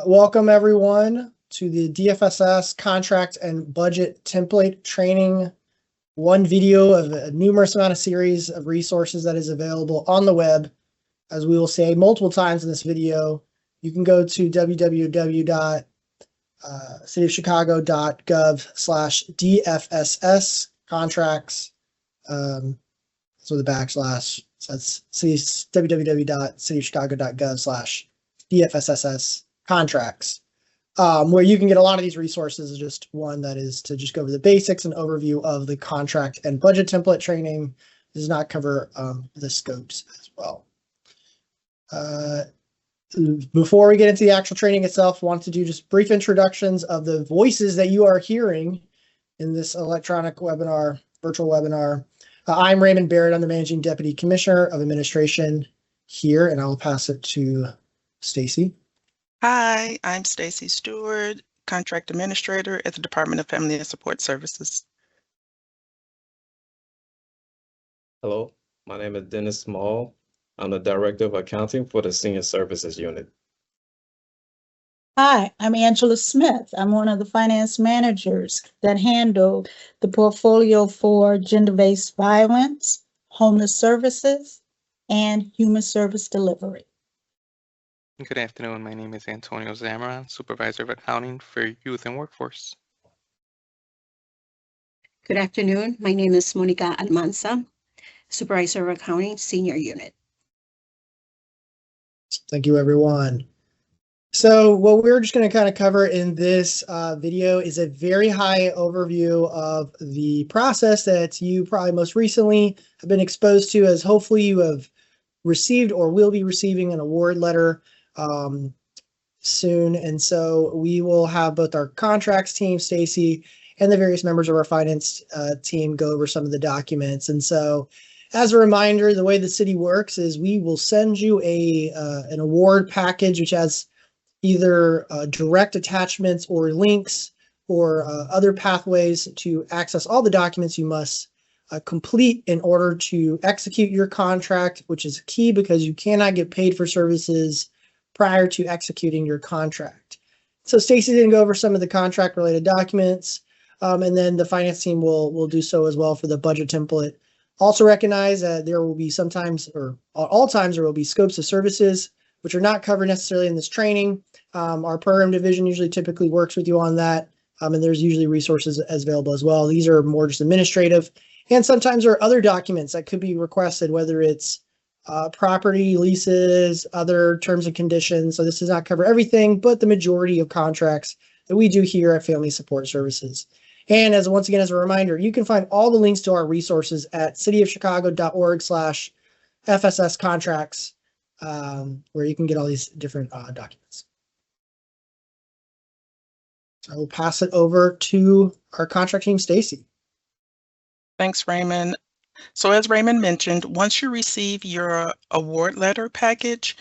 Welcome everyone to the DFSS contract and budget template training. One video of a numerous amount of series of resources that is available on the web. As we will say multiple times in this video, you can go to www.cityofchicago.gov/DFSS contracts. So the backslash, so that's www.cityofchicago.gov/DFSS contracts, where you can get a lot of these resources. Just one that is to just go over the basics and overview of the contract and budget template training. It does not cover the scopes as well. Before we get into the actual training itself, I want to do just brief introductions of the voices that you are hearing in this electronic webinar, virtual webinar. I'm Raymond Barrett. I'm the Managing Deputy Commissioner of Administration here, and I'll pass it to Stacy. Hi, I'm Stacy Stewart, Contract Administrator at the Department of Family and Support Services. Hello, my name is Dennis Small. I'm the Director of Accounting for the Senior Services Unit. Hi, I'm Angela Smith. I'm one of the finance managers that handle the portfolio for gender-based violence, homeless services, and human service delivery. Good afternoon. My name is Antonio Zamaran, Supervisor of Accounting for Youth and Workforce. Good afternoon. My name is Monica Almanza, Supervisor of Accounting, Senior Unit. Thank you, everyone. So what we're just going to kind of cover in this video is a very high overview of the process that you probably most recently have been exposed to, as hopefully you have received or will be receiving an award letter soon. And so we will have both our contracts team, Stacy, and the various members of our finance team go over some of the documents. And so as a reminder, the way the city works is we will send you an award package, which has either direct attachments or links or other pathways to access all the documents you must complete in order to execute your contract, which is key because you cannot get paid for services prior to executing your contract. So Stacy's going to go over some of the contract related documents, and then the finance team will do so as well for the budget template. Also recognize that there will be sometimes, or at all times, there will be scopes of services which are not covered necessarily in this training. Our program division usually typically works with you on that, and there's usually resources as available as well. These are more just administrative, and sometimes there are other documents that could be requested, whether it's property, leases, other terms and conditions. So this does not cover everything, but the majority of contracts that we do here at Family Support Services. And once again, as a reminder, you can find all the links to our resources at cityofchicago.org/FSS contracts, where you can get all these different documents. So I will pass it over to our contract team, Stacy. Thanks, Raymond. So as Raymond mentioned, once you receive your award letter package,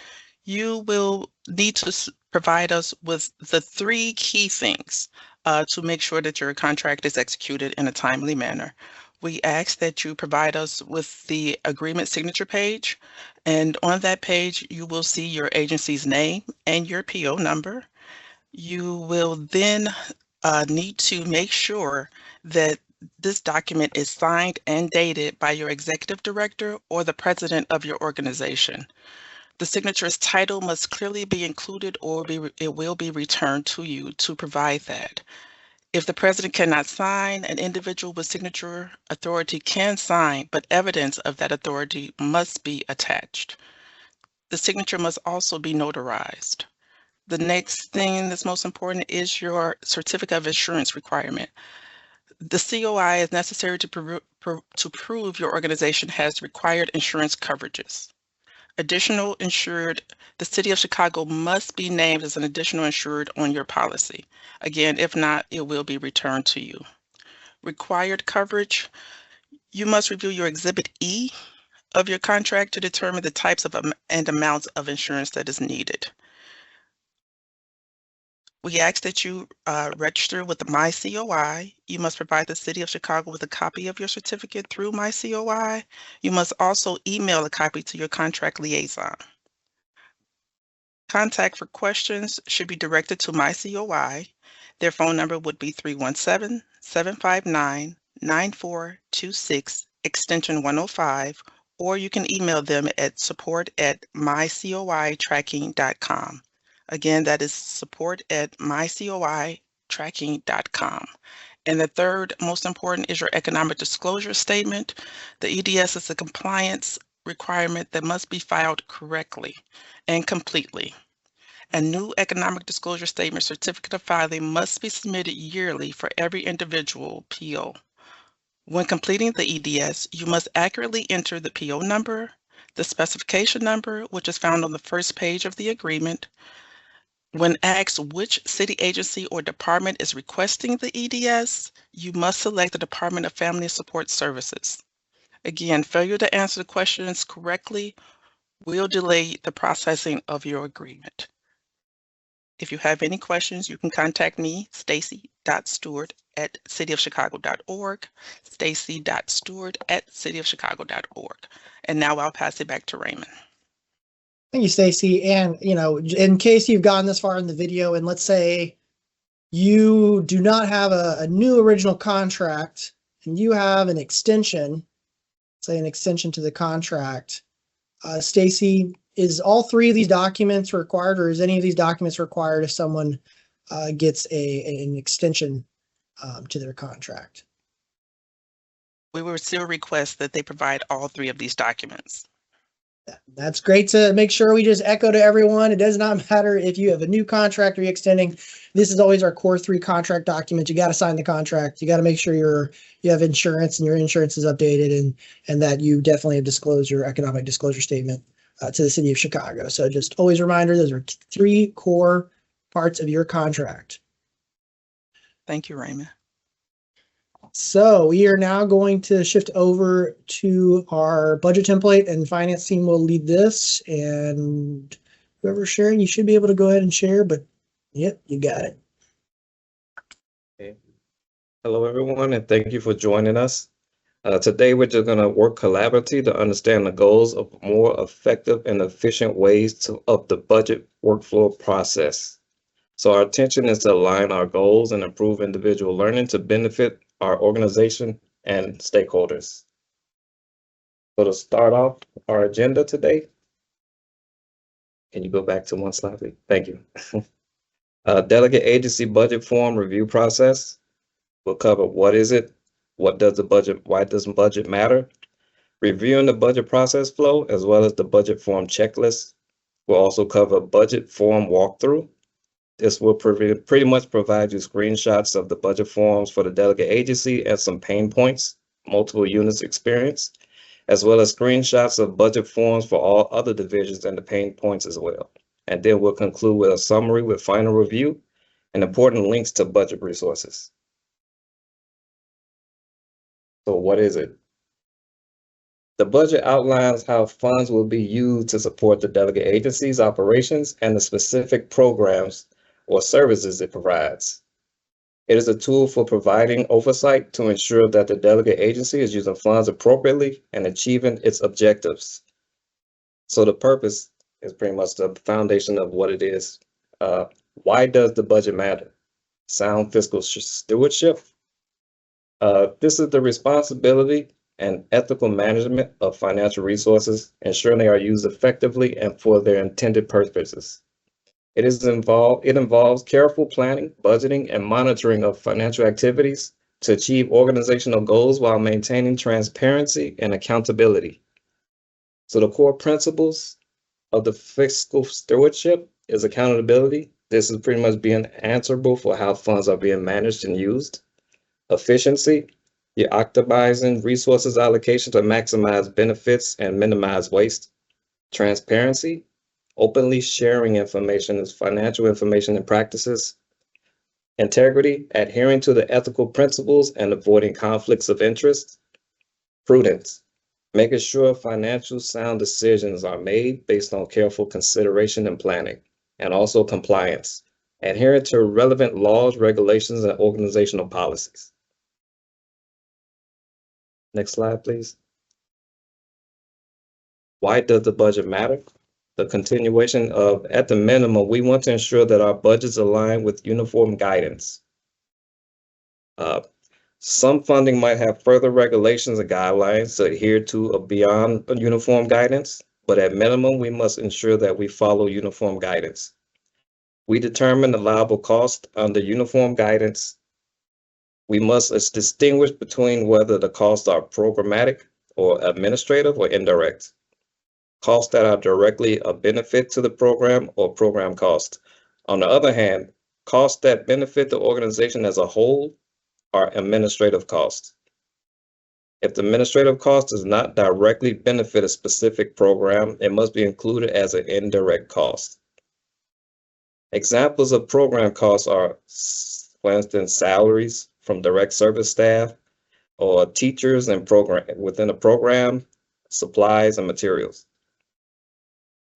you will need to provide us with the 3 key things to make sure that your contract is executed in a timely manner. We ask that you provide us with the agreement signature page, and on that page, you will see your agency's name and your PO number. You will then need to make sure that this document is signed and dated by your executive director or the president of your organization. The signature's title must clearly be included, or it will be returned to you to provide that. If the president cannot sign, an individual with signature authority can sign, but evidence of that authority must be attached. The signature must also be notarized. The next thing that's most important is your certificate of insurance requirement. The COI is necessary to prove your organization has required insurance coverages. Additional insured, the City of Chicago must be named as an additional insured on your policy. Again, if not, it will be returned to you. Required coverage, you must review your Exhibit E of your contract to determine the types of and amounts of insurance that is needed. We ask that you register with the MyCOI. You must provide the City of Chicago with a copy of your certificate through MyCOI. You must also email a copy to your contract liaison. Contact for questions should be directed to my COI. Their phone number would be 317-759-9426, extension 105, or you can email them at support@mycoitracking.com. Again, that is support@mycoitracking.com. And the third most important is your economic disclosure statement. The EDS is a compliance requirement that must be filed correctly and completely. A new economic disclosure statement certificate of filing must be submitted yearly for every individual PO. When completing the EDS, you must accurately enter the PO number, the specification number, which is found on the first page of the agreement. When asked which city agency or department is requesting the EDS, you must select the Department of Family and Support Services. Again, failure to answer the questions correctly will delay the processing of your agreement. If you have any questions, you can contact me, stacy.stewart@cityofchicago.org, stacy.stewart@cityofchicago.org. And now I'll pass it back to Raymond. Thank you, Stacy. And, in case you've gotten this far in the video, and let's say you do not have a new original contract and you have an extension, say an extension to the contract, Stacy, is all three of these documents required, or is any of these documents required if someone gets an extension to their contract? We will still request that they provide all three of these documents. That's great to make sure we just echo to everyone. It does not matter if you have a new contract or you're extending. This is always our core 3 contract document. You got to sign the contract. You got to make sure you have insurance and your insurance is updated and that you definitely have disclosed your economic disclosure statement to the city of Chicago. So just always a reminder, those are 3 core parts of your contract. Thank you, Raymond. So we are now going to shift over to our budget template, and finance team will lead this. And whoever's sharing, you should be able to go ahead and share, but yep, you got it. Okay. Hello, everyone, and thank you for joining us. Today, we're just going to work collaboratively to understand the goals of more effective and efficient ways of the budget workflow process. So our intention is to align our goals and improve individual learning to benefit our organization and stakeholders. So to start off our agenda today, can you go back to one slide, please? Thank you. Delegate agency budget form review process. We'll cover what is it, what does the budget, why doesn't budget matter, reviewing the budget process flow, as well as the budget form checklist. We'll also cover budget form walkthrough. This will pretty much provide you screenshots of the budget forms for the delegate agency and some pain points, multiple units experience, as well as screenshots of budget forms for all other divisions and the pain points as well. And then we'll conclude with a summary with final review and important links to budget resources. So what is it? The budget outlines how funds will be used to support the delegate agency's operations and the specific programs or services it provides. It is a tool for providing oversight to ensure that the delegate agency is using funds appropriately and achieving its objectives. So the purpose is pretty much the foundation of what it is. Why does the budget matter? Sound fiscal stewardship. This is the responsibility and ethical management of financial resources, ensuring they are used effectively and for their intended purposes. It involves careful planning, budgeting, and monitoring of financial activities to achieve organizational goals while maintaining transparency and accountability. So the core principles of the fiscal stewardship is accountability. This is pretty much being answerable for how funds are being managed and used. Efficiency, you're optimizing resources allocation to maximize benefits and minimize waste. Transparency, openly sharing information as financial information and practices. Integrity, adhering to the ethical principles and avoiding conflicts of interest. Prudence, making sure financial sound decisions are made based on careful consideration and planning. And also compliance, adhering to relevant laws, regulations, and organizational policies. Next slide, please. Why does the budget matter? the continuation of, at the minimum, we want to ensure that our budgets align with uniform guidance. Some funding might have further regulations and guidelines to adhere to beyond uniform guidance, but at minimum, we must ensure that we follow uniform guidance. We determine allowable cost under uniform guidance. We must distinguish between whether the costs are programmatic or administrative or indirect. Costs that are directly a benefit to the program or program cost. On the other hand, costs that benefit the organization as a whole are administrative costs. If the administrative cost does not directly benefit a specific program, it must be included as an indirect cost. Examples of program costs are, for instance, salaries from direct service staff or teachers and within a program, supplies and materials.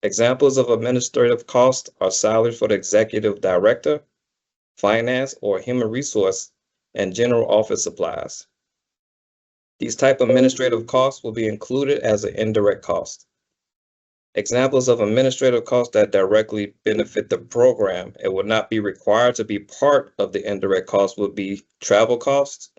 Examples of administrative costs are salaries for the executive director, finance or human resource, and general office supplies. These type of administrative costs will be included as an indirect cost. Examples of administrative costs that directly benefit the program and would not be required to be part of the indirect cost would be travel costs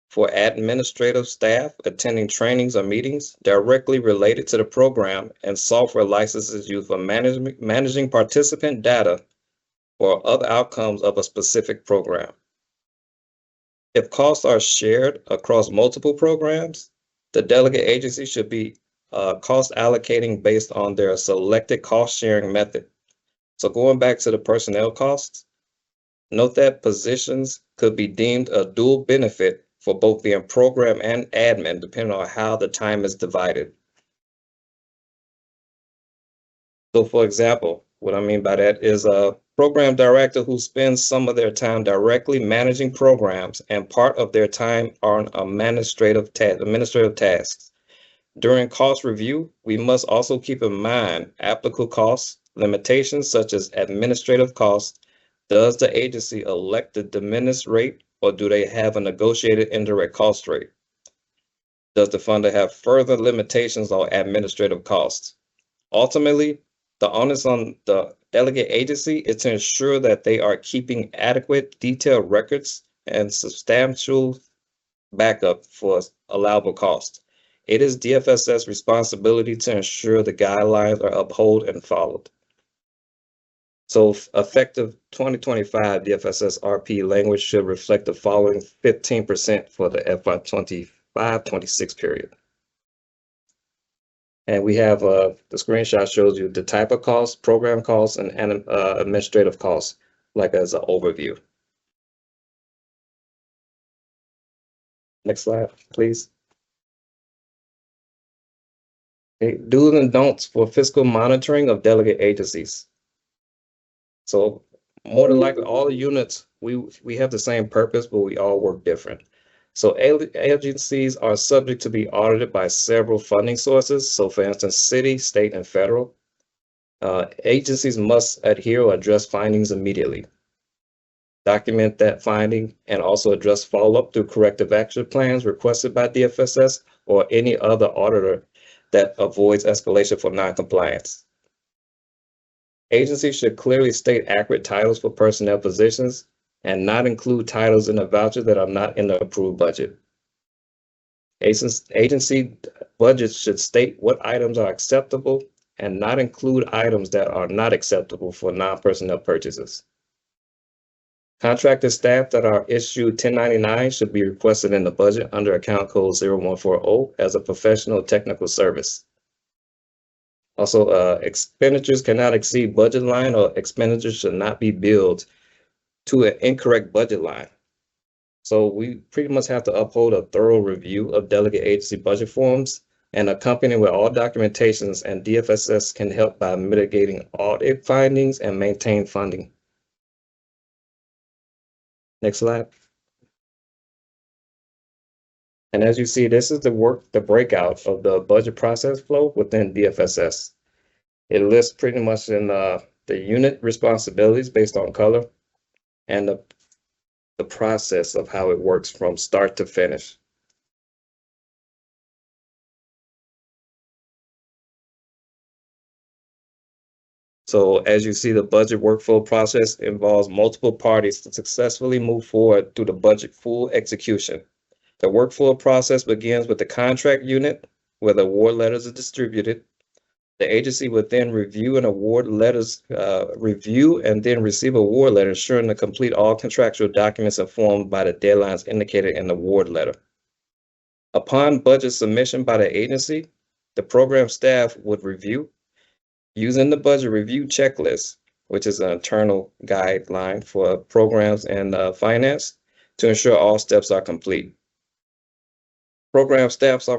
for administrative staff attending trainings or meetings directly related to the program, and software licenses used for managing participant data or other outcomes of a specific program. If costs are shared across multiple programs, the delegate agency should be cost allocating based on their selected cost sharing method. So going back to the personnel costs, note that positions could be deemed a dual benefit for both the program and admin, depending on how the time is divided. So for example, what I mean by that is a program director who spends some of their time directly managing programs and part of their time on administrative tasks. During cost review, we must also keep in mind applicable costs, limitations such as administrative costs. Does the agency elect the de minimis rate, or do they have a negotiated indirect cost rate? Does the funder have further limitations on administrative costs? Ultimately, the onus on the delegate agency is to ensure that they are keeping adequate, detailed records and substantial backup for allowable costs. It is DFSS responsibility to ensure the guidelines are upheld and followed. So effective 2025 DFSS RP language should reflect the following 15% for the FY 25-26 period. And we have the screenshot shows you the type of costs, program costs, and administrative costs, like as an overview. Next slide, please. Okay, do's and don'ts for fiscal monitoring of delegate agencies. So more than likely, all the units, we have the same purpose, but we all work different. So agencies are subject to be audited by several funding sources. So for instance, city, state, and federal. Agencies must adhere or address findings immediately. Document that finding and also address follow-up through corrective action plans requested by DFSS or any other auditor that avoids escalation for noncompliance. Agencies should clearly state accurate titles for personnel positions and not include titles in a voucher that are not in the approved budget. Agency budgets should state what items are acceptable and not include items that are not acceptable for non-personnel purchases. Contracted staff that are issued 1099 should be requested in the budget under account code 0140 as a professional technical service. Also, expenditures cannot exceed budget line, or expenditures should not be billed to an incorrect budget line. So we pretty much have to uphold a thorough review of delegate agency budget forms and accompany with all documentations, and DFSS can help by mitigating audit findings and maintain funding. Next slide. And as you see, this is the breakout of the budget process flow within DFSS. It lists pretty much in the unit responsibilities based on color and the process of how it works from start to finish. So as you see, the budget workflow process involves multiple parties to successfully move forward through the budget full execution. The workflow process begins with the contract unit, where the award letters are distributed. The agency would then review and then receive award letters, ensuring to complete all contractual documents informed by the deadlines indicated in the award letter. Upon budget submission by the agency, the program staff would review using the budget review checklist, which is an internal guideline for programs and finance, to ensure all steps are complete. Program staffs are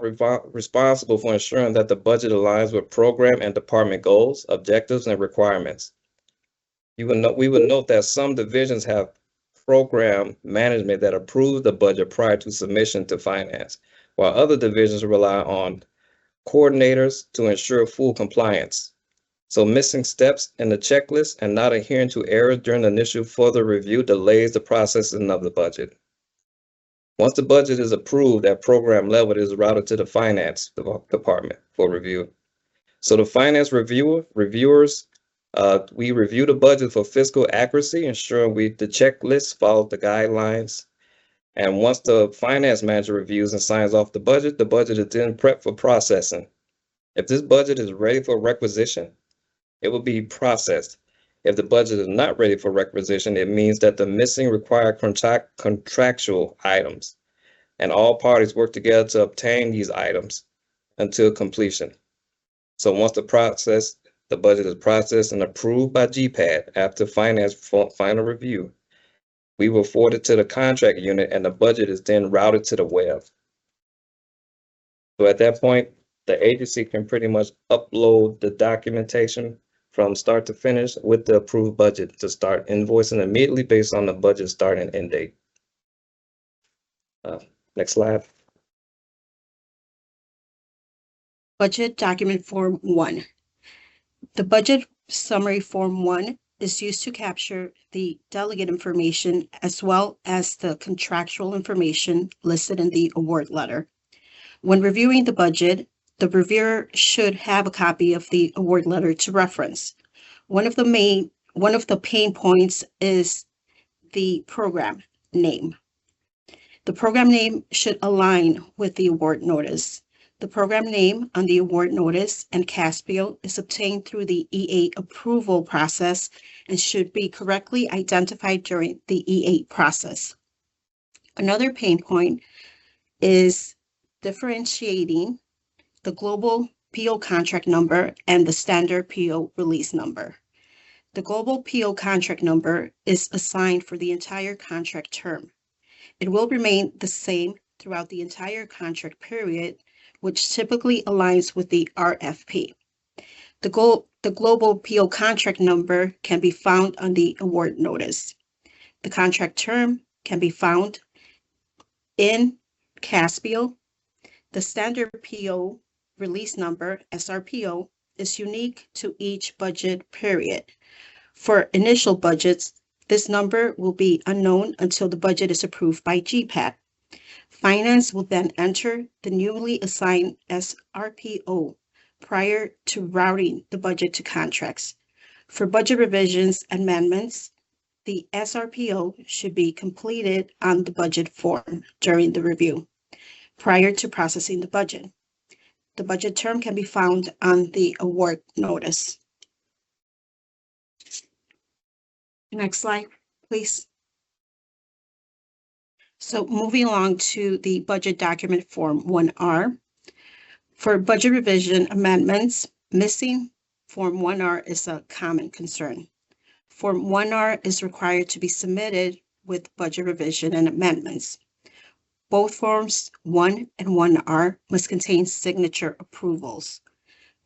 responsible for ensuring that the budget aligns with program and department goals, objectives, and requirements. We would note that some divisions have program management that approves the budget prior to submission to finance, while other divisions rely on coordinators to ensure full compliance. So missing steps in the checklist and not adhering to errors during the initial further review delays the processing of the budget. Once the budget is approved at program level, it is routed to the finance department for review. So the finance reviewers, we review the budget for fiscal accuracy, ensuring the checklist follows the guidelines. And once the finance manager reviews and signs off the budget is then prepped for processing. If this budget is ready for requisition, it will be processed. If the budget is not ready for requisition, it means that the missing required contractual items, and all parties work together to obtain these items until completion. So once the budget is processed and approved by GPAD after finance final review, we will forward it to the contract unit, and the budget is then routed to the web. So at that point, the agency can pretty much upload the documentation from start to finish with the approved budget to start invoicing immediately based on the budget start and end date. Next slide. Budget Document Form 1. The Budget Summary Form 1 is used to capture the delegate information as well as the contractual information listed in the award letter. When reviewing the budget, the reviewer should have a copy of the award letter to reference. One of the pain points is the program name. The program name should align with the award notice. The program name on the award notice and CASPIO is obtained through the E8 approval process and should be correctly identified during the E8 process. Another pain point is differentiating the global PO contract number and the standard PO release number. The global PO contract number is assigned for the entire contract term. It will remain the same throughout the entire contract period, which typically aligns with the RFP. The global PO contract number can be found on the award notice. The contract term can be found in CASPIO. The standard PO release number, SRPO, is unique to each budget period. For initial budgets, this number will be unknown until the budget is approved by GPAD. Finance will then enter the newly assigned SRPO prior to routing the budget to contracts. For budget revisions and amendments, the SRPO should be completed on the budget form during the review prior to processing the budget. The budget term can be found on the award notice. Next slide, please. So moving along to the budget document Form 1R. For budget revision amendments, missing Form 1R is a common concern. Form 1R is required to be submitted with budget revision and amendments. Both Forms 1 and 1R must contain signature approvals.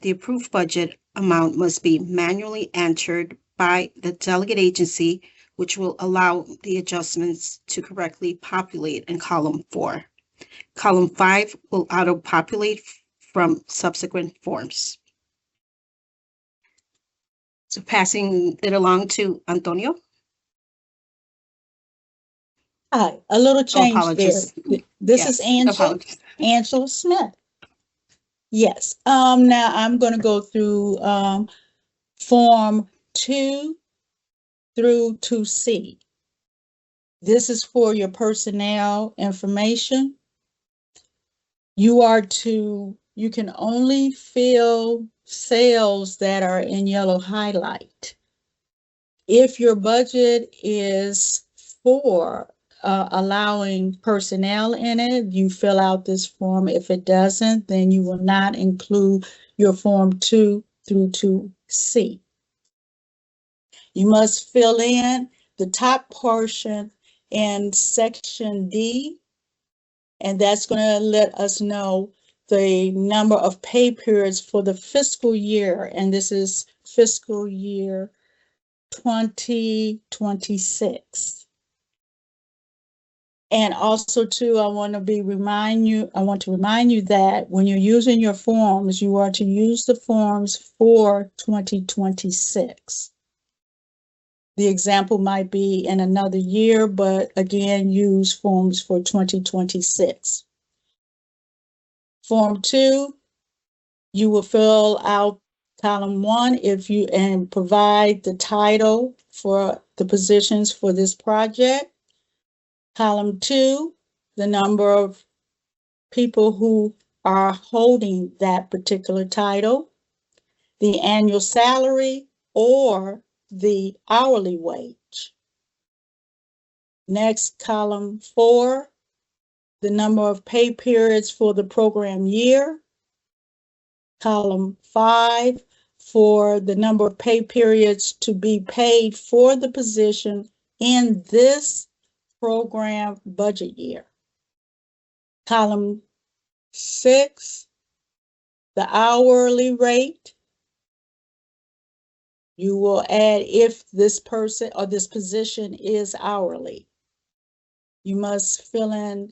The approved budget amount must be manually entered by the delegate agency, which will allow the adjustments to correctly populate in column 4. Column 5 will auto-populate from subsequent forms. So passing it along to Antonio. Hi, a little change apologies. there. This Yes, is Angela Smith. Yes, now I'm going to go through Form 2 through 2C. This is for your personnel information. You can only fill cells that are in yellow highlight. If your budget is for allowing personnel in it, you fill out this form. If it doesn't, then you will not include your form 2 through 2C. You must fill in the top portion in section D, and that's going to let us know the number of pay periods for the fiscal year, and this is fiscal year 2026. And also too, I want to remind you that when you're using your forms, you are to use the forms for 2026. The example might be in another year, but again, use forms for 2026. Form 2, you will fill out column 1 and provide the title for the positions for this project. Column 2, the number of people who are holding that particular title, the annual salary or the hourly wage. Next, column 4, the number of pay periods for the program year. Column 5, for the number of pay periods to be paid for the position in this program budget year. Column 6, the hourly rate. You will add if this person or this position is hourly. You must fill in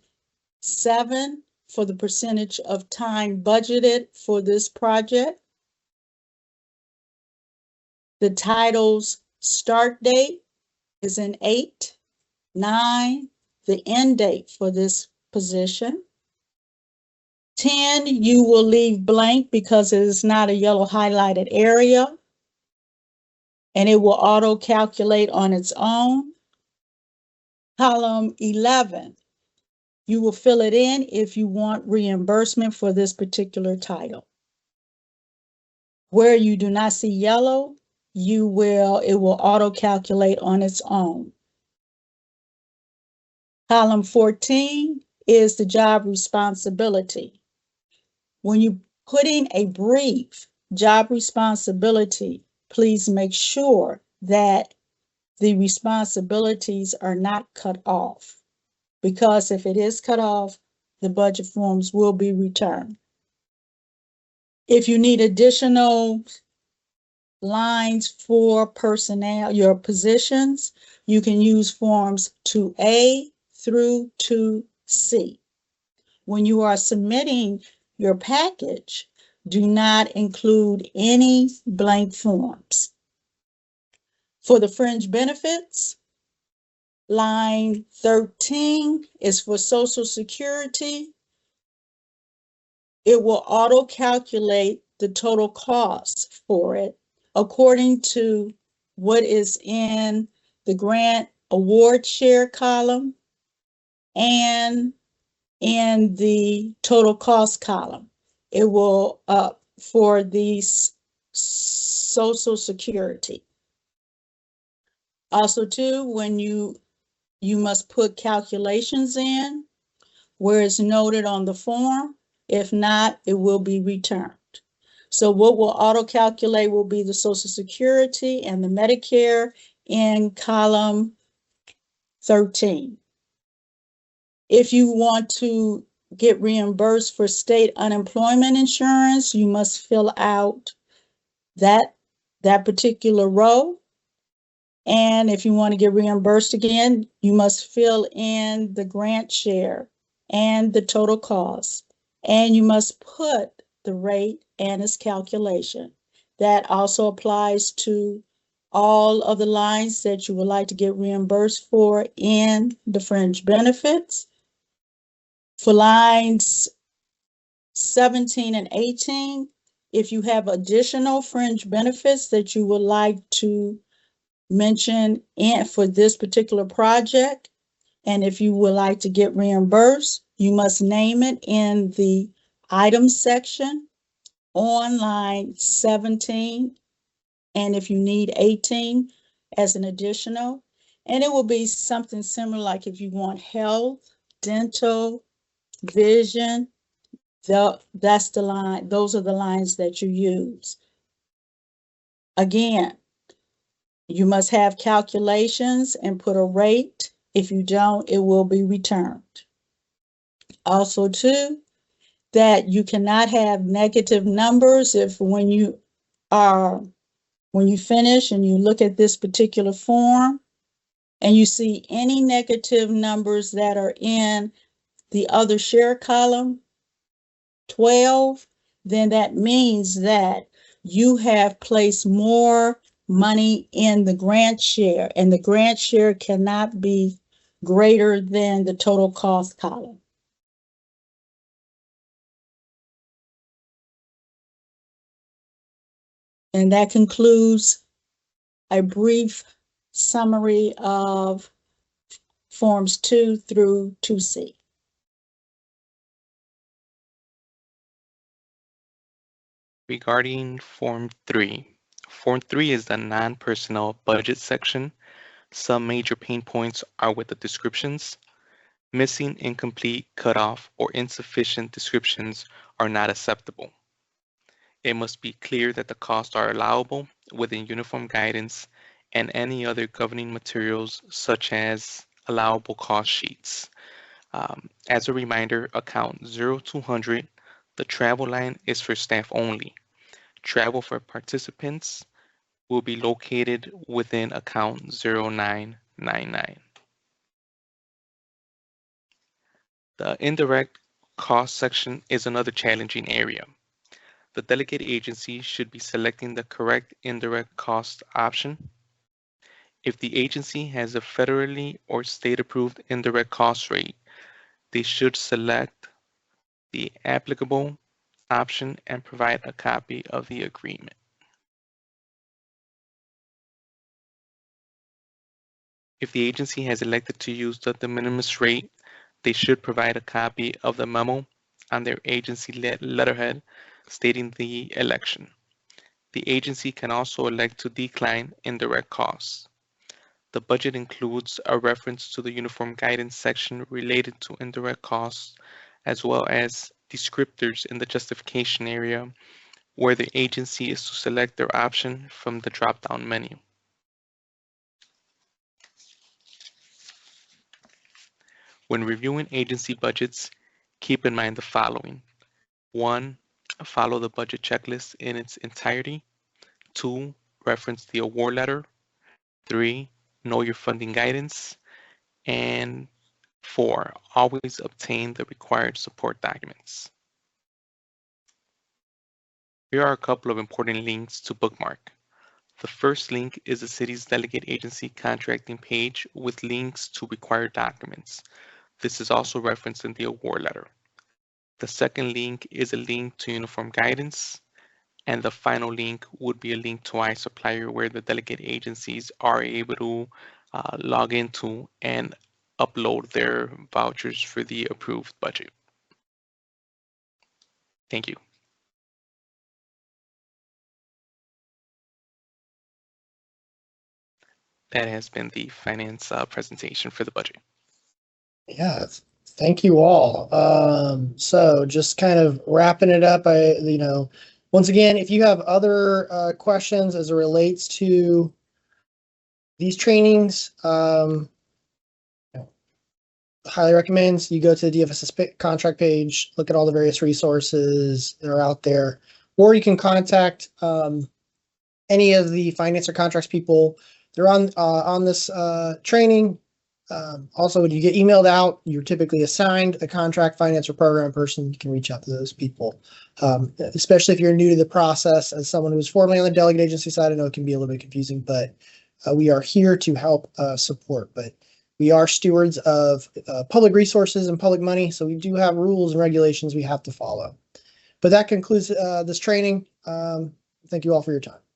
7 for the percentage of time budgeted for this project. The title's start date is in 8. 9, the end date for this position. 10, you will leave blank because it is not a yellow highlighted area, and it will auto calculate on its own. Column 11, you will fill it in if you want reimbursement for this particular title. Where you do not see yellow, it will auto calculate on its own. Column 14 is the job responsibility. When you put in a brief job responsibility, please make sure that the responsibilities are not cut off, because if it is cut off, the budget forms will be returned. If you need additional lines for personnel, your positions, you can use forms 2A through 2C. When you are submitting your package, do not include any blank forms. For the fringe benefits, line 13 is for Social Security. It will auto calculate the total cost for it according to what is in the grant award share column and in the total cost column. It will for the Social Security. Also too, when you must put calculations in where it's noted on the form. If not, it will be returned. So what will auto calculate will be the Social Security and the Medicare in column 13. If you want to get reimbursed for state unemployment insurance, you must fill out that particular row. And if you want to get reimbursed again, you must fill in the grant share and the total cost. And you must put the rate and its calculation. That also applies to all of the lines that you would like to get reimbursed for in the fringe benefits. For lines 17 and 18, If you have additional fringe benefits that you would like to mention for this particular project, and if you would like to get reimbursed, you must name it in the items section on line 17. And if you need 18 as an additional, and it will be something similar, like if you want health, dental, vision, that's the line, those are the lines that you use. Again, you must have calculations and put a rate. If you don't, it will be returned. Also, too, that you cannot have negative numbers if when you finish and you look at this particular form and you see any negative numbers that are in the other share column, 12, then that means that you have placed more money in the grant share, and the grant share cannot be greater than the total cost column. And that concludes a brief summary of Forms 2 through 2C. Regarding Form 3. Form 3 is the non-personnel budget section. Some major pain points are with the descriptions. Missing, incomplete, cutoff, or insufficient descriptions are not acceptable. It must be clear that the costs are allowable within uniform guidance and any other governing materials such as allowable cost sheets. As a reminder, account 0200, the travel line is for staff only. Travel for participants will be located within account 0999. The indirect cost section is another challenging area. The delegate agency should be selecting the correct indirect cost option. If the agency has a federally or state-approved indirect cost rate, they should select the applicable option and provide a copy of the agreement. If the agency has elected to use the de minimis rate, they should provide a copy of the memo on their agency letterhead stating the election. The agency can also elect to decline indirect costs. The budget includes a reference to the uniform guidance section related to indirect costs, as well as descriptors in the justification area where the agency is to select their option from the drop-down menu. When reviewing agency budgets, keep in mind the following. 1. Follow the budget checklist in its entirety. 2. Reference the award letter. 3. Know your funding guidance. And 4. Always obtain the required support documents. Here are a couple of important links to bookmark. The first link is the city's delegate agency contracting page with links to required documents. This is also referenced in the award letter. The second link is a link to uniform guidance, and the final link would be a link to iSupplier where the delegate agencies are able to log into and upload their vouchers for the approved budget. Thank you. That has been the finance presentation for the budget. Yeah, thank you all. So just kind of wrapping it up, once again, if you have other questions as it relates to these trainings, highly recommend you go to the DFSS contract page, look at all the various resources that are out there, or you can contact any of the finance or contracts people. They're on this training. Also, when you get emailed out, you're typically assigned a contract finance or program person. You can reach out to those people, especially if you're new to the process. As someone who was formerly on the delegate agency side, I know it can be a little bit confusing, but we are here to help support. But we are stewards of public resources and public money, so we do have rules and regulations we have to follow. But that concludes this training. Thank you all for your time.